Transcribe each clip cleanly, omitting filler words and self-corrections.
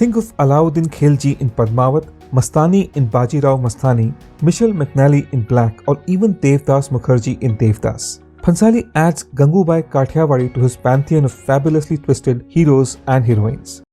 Think of Alauddin Khilji in Padmavat, Mastani in Bajirao Mastani, Michelle McNally in Black, or even Devdas Mukherjee in Devdas. Bhansali adds Gangubai Kathiawadi to his pantheon of fabulously twisted heroes and heroines.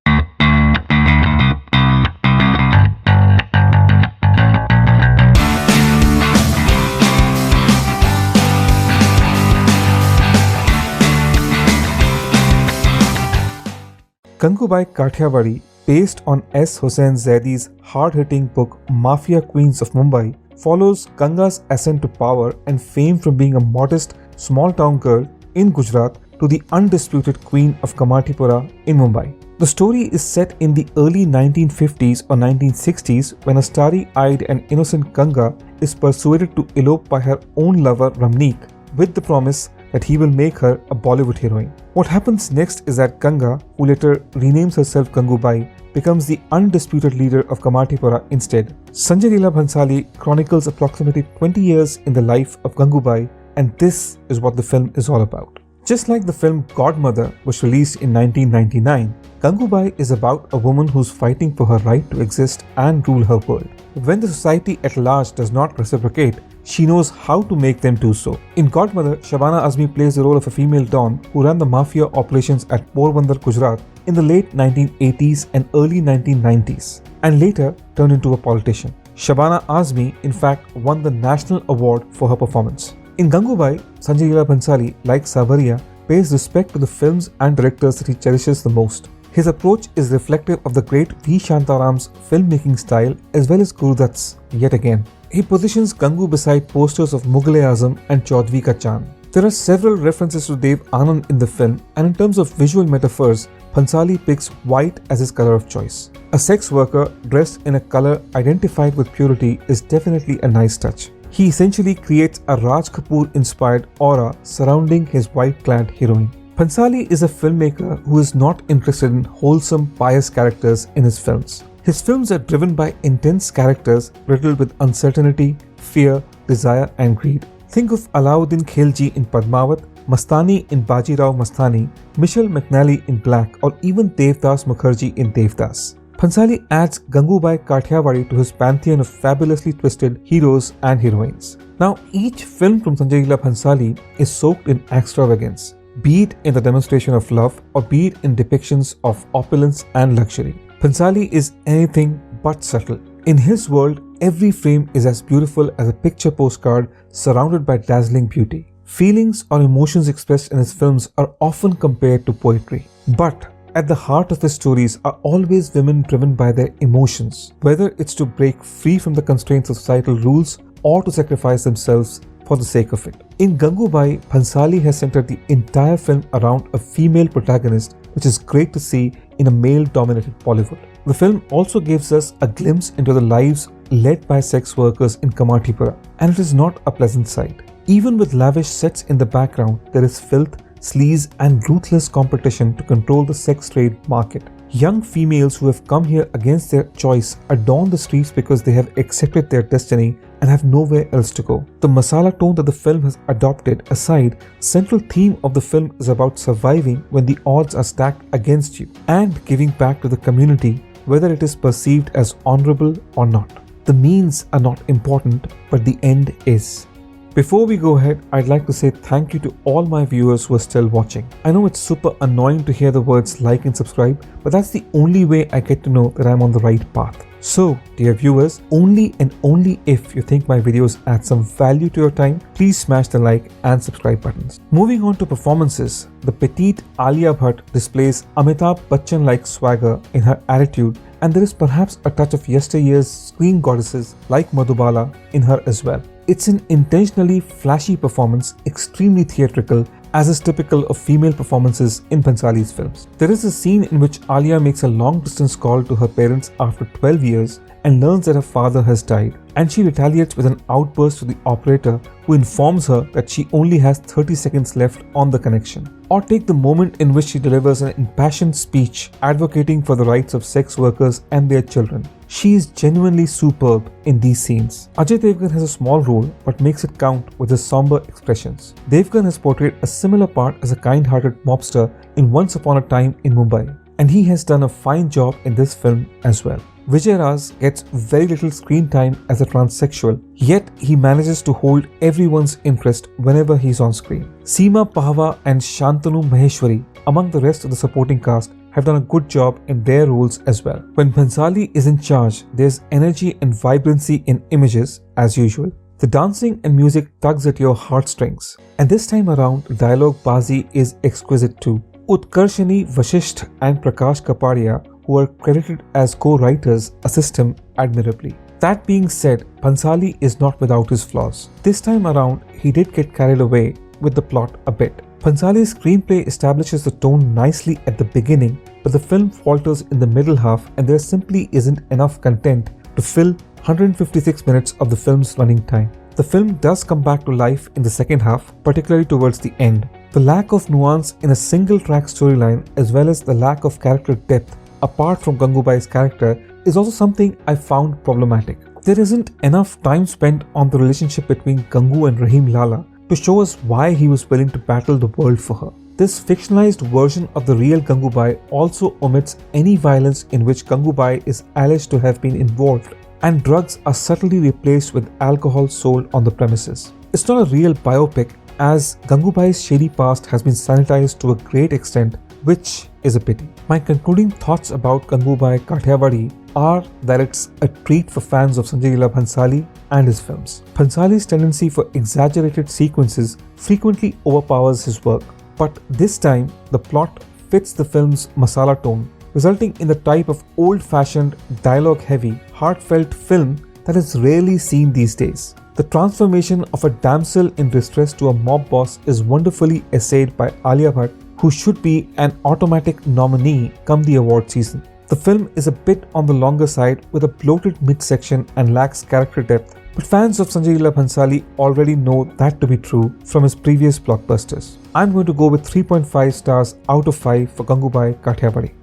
Gangubai Kathiawadi, based on S Hussain Zaidi's hard-hitting book Mafia Queens of Mumbai, follows Ganga's ascent to power and fame from being a modest, small-town girl in Gujarat to the undisputed queen of Kamathipura in Mumbai. The story is set in the early 1950s or 1960s when a starry-eyed and innocent Ganga is persuaded to elope by her own lover Ramneek with the promise that he will make her a Bollywood heroine. What happens next is that Ganga, who later renames herself Gangubai, becomes the undisputed leader of Kamathipura instead. Sanjay Leela Bhansali chronicles approximately 20 years in the life of Gangubai, and this is what the film is all about. Just like the film Godmother was released in 1999, Gangubai is about a woman who's fighting for her right to exist and rule her world. When the society at large does not reciprocate, she knows how to make them do so. In Godmother, Shabana Azmi plays the role of a female Don who ran the mafia operations at Porbandar, Gujarat in the late 1980s and early 1990s, and later turned into a politician. Shabana Azmi, in fact, won the national award for her performance. In Gangubai, Sanjay Leela Bhansali, like Savaria, pays respect to the films and directors that he cherishes the most. His approach is reflective of the great V. Shantaram's filmmaking style as well as Gurudutt's yet again. He positions Gangu beside posters of Mughal-e-Azam and Chaudhry Ka Chand. There are several references to Dev Anand in the film, and in terms of visual metaphors, Bhansali picks white as his color of choice. A sex worker dressed in a color identified with purity is definitely a nice touch. He essentially creates a Raj Kapoor-inspired aura surrounding his white-clad heroine. Bhansali is a filmmaker who is not interested in wholesome, pious characters in his films. His films are driven by intense characters riddled with uncertainty, fear, desire, and greed. Think of Alauddin Khilji in Padmavat, Mastani in Bajirao Mastani, Michelle McNally in Black, or even Devdas Mukherjee in Devdas. Bhansali adds Gangubai Kathiawadi to his pantheon of fabulously twisted heroes and heroines. Now, each film from Sanjay Leela Bhansali is soaked in extravagance, be it in the demonstration of love or be it in depictions of opulence and luxury. Bhansali is anything but subtle. In his world, every frame is as beautiful as a picture postcard surrounded by dazzling beauty. Feelings or emotions expressed in his films are often compared to poetry. But at the heart of his stories are always women driven by their emotions, whether it's to break free from the constraints of societal rules or to sacrifice themselves for the sake of it. In Gangubai, Bhansali has centered the entire film around a female protagonist, which is great to see in a male-dominated Bollywood. The film also gives us a glimpse into the lives led by sex workers in Kamathipura, and it is not a pleasant sight. Even with lavish sets in the background, there is filth, sleaze, and ruthless competition to control the sex trade market. Young females who have come here against their choice adorn the streets because they have accepted their destiny and have nowhere else to go. The masala tone that the film has adopted aside, central theme of the film is about surviving when the odds are stacked against you and giving back to the community, whether it is perceived as honorable or not. The means are not important, but the end is. Before we go ahead, I'd like to say thank you to all my viewers who are still watching. I know it's super annoying to hear the words like and subscribe, but that's the only way I get to know that I'm on the right path. So, dear viewers, only and only if you think my videos add some value to your time, please smash the like and subscribe buttons. Moving on to performances, the petite Alia Bhatt displays Amitabh Bachchan-like swagger in her attitude, and there is perhaps a touch of yesteryear's screen goddesses like Madhubala in her as well. It's an intentionally flashy performance, extremely theatrical, as is typical of female performances in Bhansali's films. There is a scene in which Alia makes a long-distance call to her parents after 12 years and learns that her father has died, and she retaliates with an outburst to the operator who informs her that she only has 30 seconds left on the connection. Or take the moment in which she delivers an impassioned speech advocating for the rights of sex workers and their children. She is genuinely superb in these scenes. Ajay Devgn has a small role but makes it count with his somber expressions. Devgn has portrayed a similar part as a kind-hearted mobster in Once Upon a Time in Mumbai. and he has done a fine job in this film as well. Vijay Raj gets very little screen time as a transsexual, yet he manages to hold everyone's interest whenever he's on screen. Seema Pahwa and Shantanu Maheshwari, among the rest of the supporting cast, have done a good job in their roles as well. When Bhansali is in charge, there's energy and vibrancy in images as usual. The dancing and music tugs at your heartstrings. And this time around, dialogue bazi is exquisite too. Utkarshani Vashisht and Prakash Kapadia, who are credited as co-writers, assist him admirably. That being said, Bhansali is not without his flaws. This time around, he did get carried away with the plot a bit. Bhansali's screenplay establishes the tone nicely at the beginning, but the film falters in the middle half and there simply isn't enough content to fill 156 minutes of the film's running time. The film does come back to life in the second half, particularly towards the end. The lack of nuance in a single track storyline as well as the lack of character depth apart from Gangubai's character is also something I found problematic. There isn't enough time spent on the relationship between Gangu and Rahim Lala to show us why he was willing to battle the world for her. This fictionalized version of the real Gangubai also omits any violence in which Gangubai is alleged to have been involved, and drugs are subtly replaced with alcohol sold on the premises. It's not a real biopic, as Gangubai's shady past has been sanitized to a great extent, which is a pity. My concluding thoughts about Gangubai Kathiawadi are that it's a treat for fans of Sanjay Leela Bhansali and his films. Bhansali's tendency for exaggerated sequences frequently overpowers his work, but this time the plot fits the film's masala tone, resulting in the type of old-fashioned, dialogue-heavy, heartfelt film that is rarely seen these days. The transformation of a damsel in distress to a mob boss is wonderfully essayed by Alia Bhatt, who should be an automatic nominee come the award season. The film is a bit on the longer side with a bloated midsection and lacks character depth, but fans of Sanjay Leela Bhansali already know that to be true from his previous blockbusters. I'm going to go with 3.5 stars out of 5 for Gangubai Kathiawadi.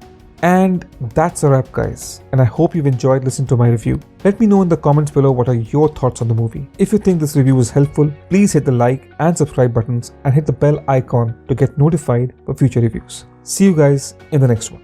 And that's a wrap, guys, and I hope you've enjoyed listening to my review. Let me know in the comments below what are your thoughts on the movie. If you think this review was helpful, please hit the like and subscribe buttons and hit the bell icon to get notified for future reviews. See you guys in the next one.